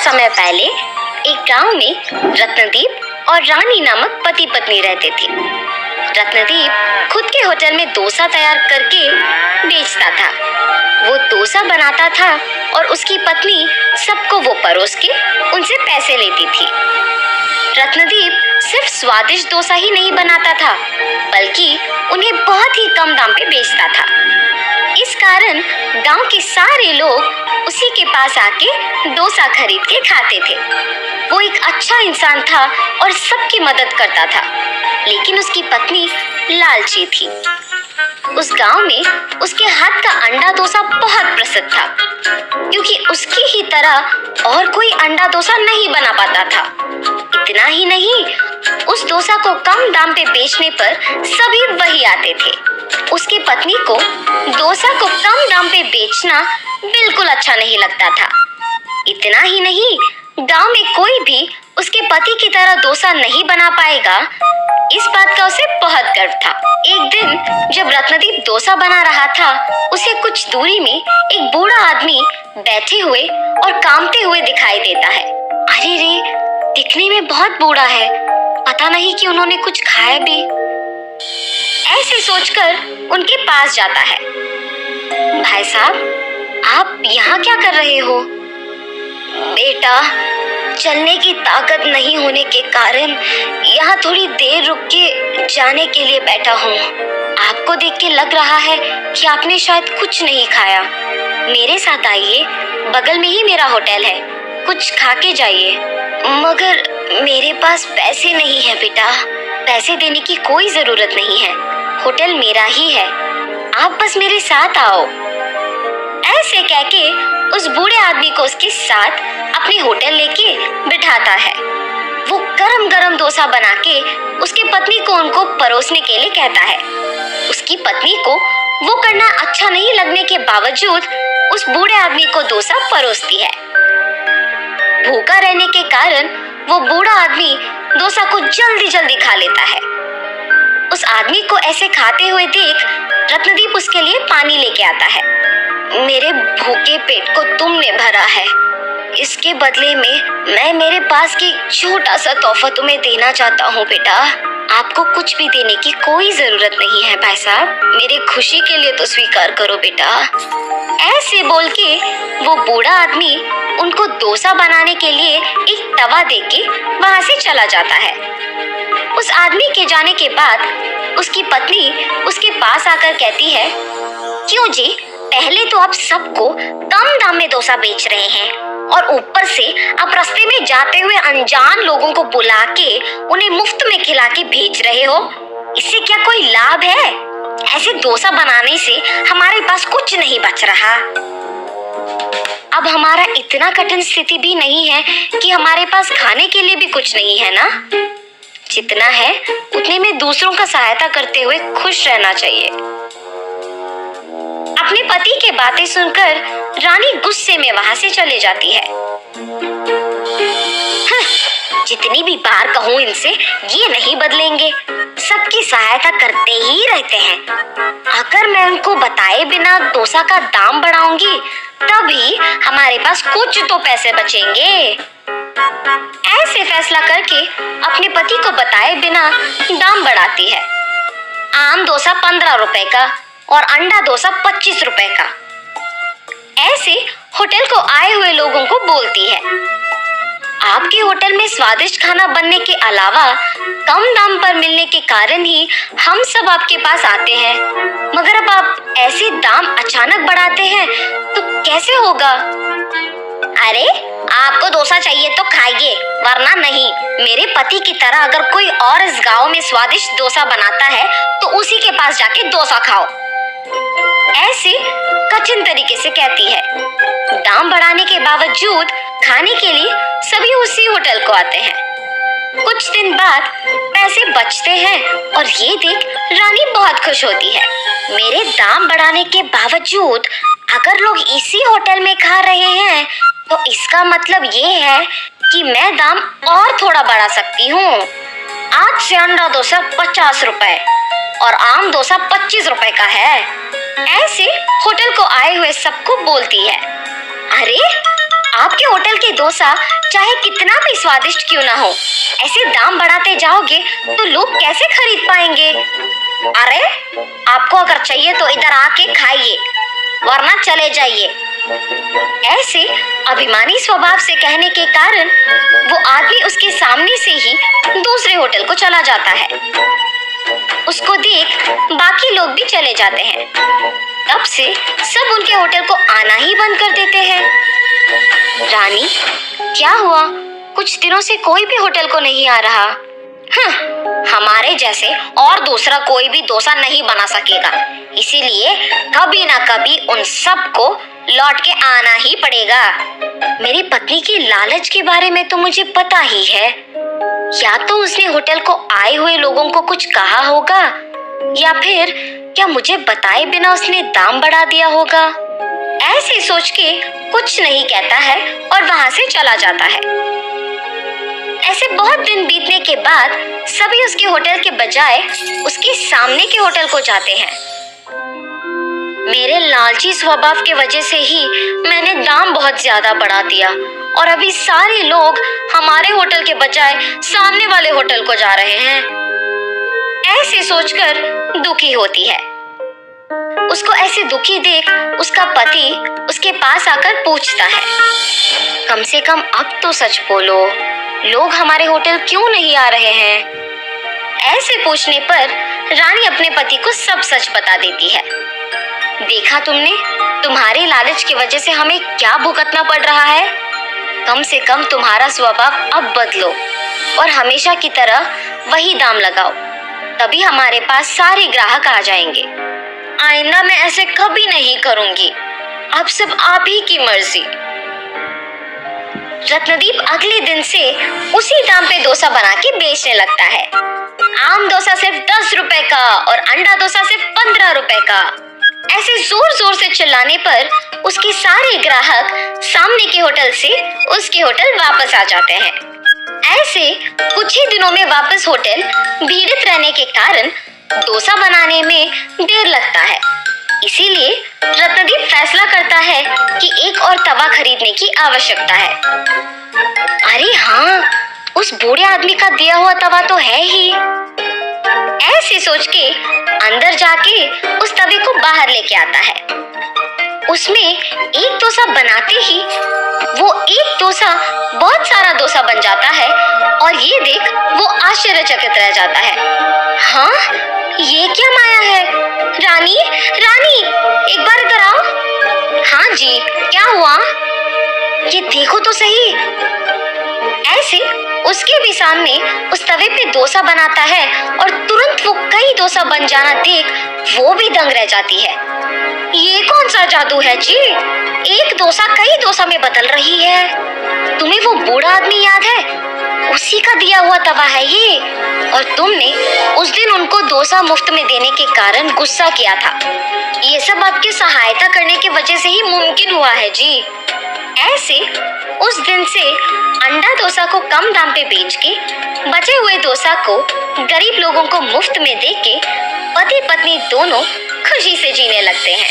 समय पहले एक गांव में रत्नदीप और रानी नामक पति पत्नी रहते थे। रत्नदीप खुद के होटल में डोसा तैयार करके बेचता था। वो डोसा बनाता था और उसकी पत्नी सबको वो परोस के उनसे पैसे लेती थी। रत्नदीप सिर्फ स्वादिष्ट डोसा ही नहीं बनाता था, बल्कि उन्हें बहुत ही कम दाम पे बेचता था। इस कारण गांव के सारे लोग उसी के पास आके डोसा खरीद के खाते थे। वो एक अच्छा इंसान था और सबकी मदद करता था, लेकिन उसकी पत्नी लालची थी। उस गांव में उसके हाथ का अंडा डोसा बहुत प्रसिद्ध था, क्योंकि उसकी ही तरह और कोई अंडा डोसा नहीं बना पाता था। इतना ही नहीं, उस डोसा को कम दाम पे बेचने पर सभी वही आते थे। उसकी पत्नी को डोसा को कम दाम पे बेचना बिल्कुल अच्छा नहीं लगता था। इतना ही नहीं, गांव में कोई भी उसके पति की तरह डोसा नहीं बना पाएगा, इस बात का उसे बहुत गर्व था। एक दिन जब रत्नदीप डोसा बना रहा था, उसे कुछ दूरी में एक बूढ़ा आदमी बैठे हुए और कांपते हुए दिखाई देता है। अरे रे, दिखने में बहुत बूढ़ा है, पता नहीं कि उन्होंने कुछ खाया भी। ऐसे सोचकर उनके पास जाता है। भाई साहब, आप यहाँ क्या कर रहे हो? बेटा, चलने की ताकत नहीं होने के कारण यहाँ थोड़ी देर रुक के जाने के लिए बैठा हूँ। आपको देख के लग रहा है कि आपने शायद कुछ नहीं खाया। मेरे साथ आइए, बगल में ही मेरा होटल है, कुछ खा के जाइए। मगर मेरे पास पैसे नहीं है बेटा। पैसे देने की कोई जरूरत नहीं है, होटल मेरा ही है, आप बस मेरे साथ आओ। ऐसे कह के उस बूढ़े आदमी को उसके साथ अपने होटल लेके बिठाता है। वो गरम गरम डोसा बना के उसकी पत्नी को उनको परोसने के लिए कहता है। उसकी पत्नी को वो करना अच्छा नहीं लगने के बावजूद उस बूढ़े आदमी को डोसा परोसती है। भूखा रहने के कारण वो बूढ़ा आदमी डोसा को जल्दी जल्दी खा लेता है। उस आदमी को ऐसे खाते हुए देख रत्नदीप उसके लिए पानी लेके आता है। मेरे भूखे पेट को तुमने भरा है, इसके बदले में मैं मेरे पास की छोटा सा तोहफा तुम्हें देना चाहता हूँ बेटा। आपको कुछ भी देने की कोई जरूरत नहीं है भाई साहब, मेरे खुशी के लिए तो स्वीकार करो बेटा। ऐसे बोल के वो बूढ़ा आदमी उनको डोसा बनाने के लिए एक तवा देके वहां से चला जाता है। उस आदमी के जाने के बाद उसकी पत्नी उसके पास आकर कहती है, क्यों जी, पहले तो आप सबको कम दाम में डोसा बेच रहे हैं और ऊपर से आप रास्ते में जाते हुए अनजान लोगों को बुला के उन्हें मुफ्त में खिला के भेज रहे हो। इससे क्या कोई लाभ है? ऐसे डोसा बनाने से हमारे पास कुछ नहीं बच रहा। अब हमारा इतना कठिन स्थिति भी नहीं है कि हमारे पास खाने के लिए भी कुछ नहीं है ना। जितना है उतने में दूसरों का सहायता करते हुए खुश रहना चाहिए। अपने पति के बातें सुनकर रानी गुस्से में वहां से चले जाती है। जितनी भी बार कहूँ इनसे, ये नहीं बदलेंगे, सबकी सहायता करते ही रहते हैं। अगर मैं उनको बताए बिना डोसा का दाम बढ़ाऊंगी, तभी हमारे पास कुछ तो पैसे बचेंगे। ऐसे फैसला करके अपने पति को बताए बिना दाम बढ़ाती है। आम डोसा 15 रुपए का और अंडा डोसा 25 रुपए का। ऐसे होटल को आए हुए लोगों को बोलती है, आपके होटल में स्वादिष्ट खाना बनने के अलावा कम दाम पर मिलने के कारण ही हम सब आपके पास आते हैं, मगर अब आप ऐसे दाम अचानक बढ़ाते हैं तो कैसे होगा? अरे, आपको डोसा चाहिए तो खाइए, वरना नहीं। मेरे पति की तरह अगर कोई और इस गांव में स्वादिष्ट डोसा बनाता है तो उसी के पास जाके डोसा खाओ। ऐसे कठिन तरीके से कहती है। दाम बढ़ाने के बावजूद खाने के लिए सभी उसी होटल को आते हैं। कुछ दिन बाद पैसे बचते हैं और ये देख रानी बहुत खुश होती है। मेरे दाम बढ़ाने के बावजूद अगर लोग इसी होटल में खा रहे हैं तो इसका मतलब ये है कि मैं दाम और थोड़ा बढ़ा सकती हूँ। आज से अंडा डोसा 50 रुपए और आम डोसा 25 रुपए का है। ऐसे होटल को आए हुए सबको बोलती है। अरे, आपके होटल के डोसा चाहे कितना भी स्वादिष्ट क्यों ना हो, ऐसे दाम बढ़ाते जाओगे तो लोग कैसे खरीद पाएंगे? अरे, आपको अगर चाहिए तो इधर आके खाइए, वरना चले जाइए। ऐसे अभिमानी स्वभाव से कहने के कारण वो आदमी उसके सामने से ही दूसरे होटल को चला जाता है। उसको देख बाकी लोग भी चले जाते हैं। तब से सब उनके होटल को आना ही बंद कर देते हैं। रानी, क्या हुआ? कुछ दिनों से कोई भी होटल को नहीं आ रहा। हमारे जैसे और दूसरा कोई भी डोसा नहीं बना सकेगा, इसीलिए कभी ना कभी उन सबको लौट के आना ही पड़ेगा। मेरी पत्नी की लालच के बारे में तो मुझे पता ही है। या तो उसने होटल को आए हुए लोगों को कुछ कहा होगा, या फिर क्या मुझे बताए बिना उसने दाम बढ़ा दिया होगा। ऐसे सोच के कुछ नहीं कहता है और वहां से चला जाता है। ऐसे बहुत दिन बीतने के बाद सभी उसके होटल के बजाय उसके सामने के होटल को जाते हैं। मेरे लालची स्वभाव के वजह से ही मैंने दाम बहुत ज्यादा बढ़ा दिया और अभी सारे लोग हमारे होटल के बजाय सामने वाले होटल को जा रहे हैं। ऐसे सोचकर दुखी होती है। उसको ऐसे दुखी देख उसका पति उसके पास आकर पूछता है, कम से कम अब तो सच बोलो, लोग हमारे होटल क्यों नहीं आ रहे हैं? ऐसे पूछने पर रानी अपने पति को सब सच बता देती है। देखा तुमने, तुम्हारे लालच की वजह से हमें क्या भुगतना पड़ रहा है। कम से कम तुम्हारा स्वभाव अब बदलो और हमेशा की तरह वही दाम लगाओ, तभी हमारे पास सारे ग्राहक आ जाएंगे। आइंदा मैं ऐसे कभी नहीं करूंगी। अब सब आप ही की मर्जी। रत्नदीप अगले दिन से उसी दाम पे डोसा बना के बेचने लगता है। आम डोसा सिर्फ 10 रुपए का और अंडा डोसा सिर्फ 15 रुपए का। ऐसे जोर जोर से चिल्लाने पर उसके सारे ग्राहक सामने के होटल से उसके होटल वापस आ जाते हैं। ऐसे कुछ ही दिनों में वापस होटल भीड़ित रहने के कारण डोसा बनाने में देर लगता है। इसीलिए रत्नदीप फैसला करता है कि एक और तवा खरीदने की आवश्यकता है। अरे हाँ, उस बूढ़े आदमी का दिया हुआ तवा तो है ही। ऐसे सोच के अंदर जाके उस तवे को बाहर लेके आता है। उसमें एक डोसा बनाते ही वो एक डोसा बहुत सारा डोसा बन जाता है और ये देख वो आश्चर्यचकित रह जाता है। हाँ, ये क्या माया है? रानी, रानी, एक बार इधर आओ। हाँ जी, क्या हुआ? ये देखो तो सही। ऐसे उसके भी सामने उस तवे पे डोसा बनाता है और तुरंत वो कई डोसा बन जाना देख वो भी दंग रह जाती है। ये कौन सा जादू है जी? एक डोसा कई डोसा में बदल रही है। तुम्हें वो बूढ़ा आदमी याद है? उसी का दिया हुआ तवा है ये। और तुमने उस दिन उनको डोसा मुफ्त में देने के कारण गुस्सा किया था। ये सब आपकी सहायता करने की वजह से ही मुमकिन हुआ है जी। ऐसे उस दिन से अंडा डोसा को कम दाम पे बेच के बचे हुए डोसा को गरीब लोगों को मुफ्त में दे के पति पत्नी दोनों खुशी से जीने लगते हैं।